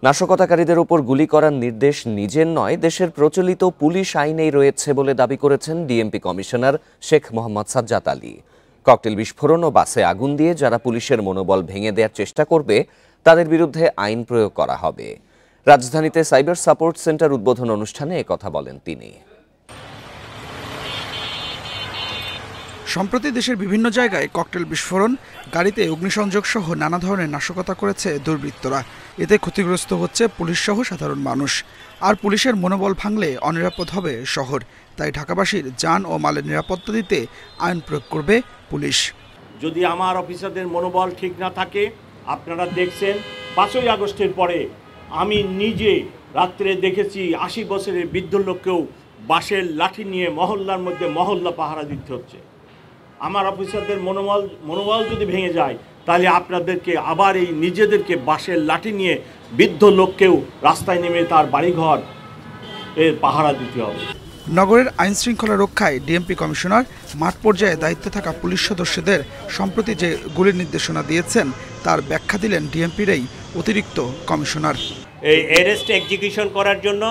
নাশকতাকারীদের উপর গুলি করার নির্দেশ নিজের নয়, দেশের প্রচলিত পুলিশ আইনেই রয়েছে বলে দাবি করেছেন DMP commissioner Sheikh Mohammad Sajjad Ali. Cocktail বিস্ফোরণ ও বাসে আগুন দিয়ে যারা পুলিশের মনোবল ভেঙে দেওয়ার চেষ্টা করবে তাদের বিরুদ্ধে আইন প্রয়োগ করা হবে। রাজধানীতে সাইবার সাপোর্ট সেন্টার উদ্বোধন অনুষ্ঠানে একথা বলেন তিনি। সম্প্রতি দেশের বিভিন্ন জায়গায় ককটেল বিস্ফোরণ, গাড়িতে অগ্নিসংযোগ সহ নানা ধরনের নাশকতা করেছে দুর্বৃত্তরা। এতে ক্ষতিগ্রস্ত হচ্ছে পুলিশ সহ সাধারণ মানুষ। আর পুলিশের মনোবল ভাঙলে অনিরাপদ হবে শহর। তাই ঢাকাবাসীর যান ও মালের নিরাপত্তা দিতে আইন প্রয়োগ করবে পুলিশ। যদি আমার অফিসারদের মনোবল ঠিক না থাকে, আপনারা দেখছেন 5ই আগস্টের পরে আমি নিজে রাত্রে দেখেছি 80 বছরের বৃদ্ধ লোককেও বাঁশের লাঠি নিয়ে মহল্লার মধ্যে মহল্লা পাহারা দিতে হচ্ছে। আমার অফিসারদের মনোবল যদি ভেঙে যায়, তাহলে আপনাদেরকে আবার এই নিজেদেরকে বাঁশের লাঠি নিয়ে বৃদ্ধ লোককেও রাস্তায় নেমে তার বাড়িঘর এর পাহারা দিতে হবে। নগরের আইন শৃঙ্খলা রক্ষায় ডিএমপি কমিশনার মাঠ পর্যায়ে দায়িত্বে থাকা পুলিশ সদস্যদের সম্প্রতি যে গুলির নির্দেশনা দিয়েছেন তার ব্যাখ্যা দিলেন ডিএমপির এই অতিরিক্ত কমিশনার। এই অ্যারেস্ট এক্সিকিউশন করার জন্য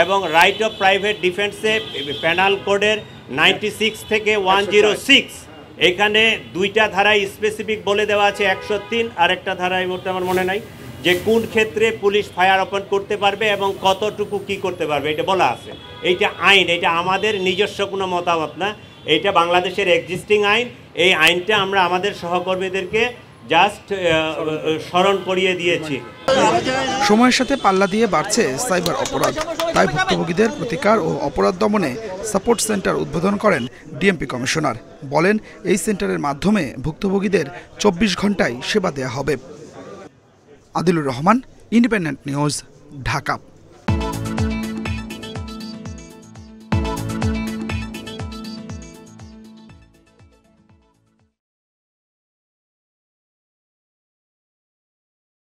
এবং রাইট অফ প্রাইভেট ডিফেন্সে পেনাল কোডের 96 থেকে 106 এখানে দুইটা ধারায় স্পেসিফিক বলে দেওয়া আছে, 103 আর একটা ধারায় বলতে আমার মনে নাই যে কোন ক্ষেত্রে পুলিশ ফায়ার ওপেন করতে পারবে এবং কতটুকু কি করতে পারবে, এটা বলা আছে। এইটা আইন, এটা আমাদের নিজস্ব কোনো মতামত না, এইটা বাংলাদেশের এক্সিস্টিং আইন। এই আইনটা আমরা আমাদের সহকর্মীদেরকে জাস্ট স্মরণ করিয়ে দিয়েছি। সময়ের সাথে পাল্লা দিয়ে বাড়ছে সাইবার অপরাধ, তাই ভুক্তভোগীদের প্রতিকার ও অপরাধ দমনে সাপোর্ট সেন্টার উদ্বোধন করেন ডিএমপি কমিশনার। বলেন, এই সেন্টারের মাধ্যমে ভুক্তভোগীদের 24 ঘন্টায় সেবা দেওয়া হবে। Adilur Rahman, independent news, Dhaka.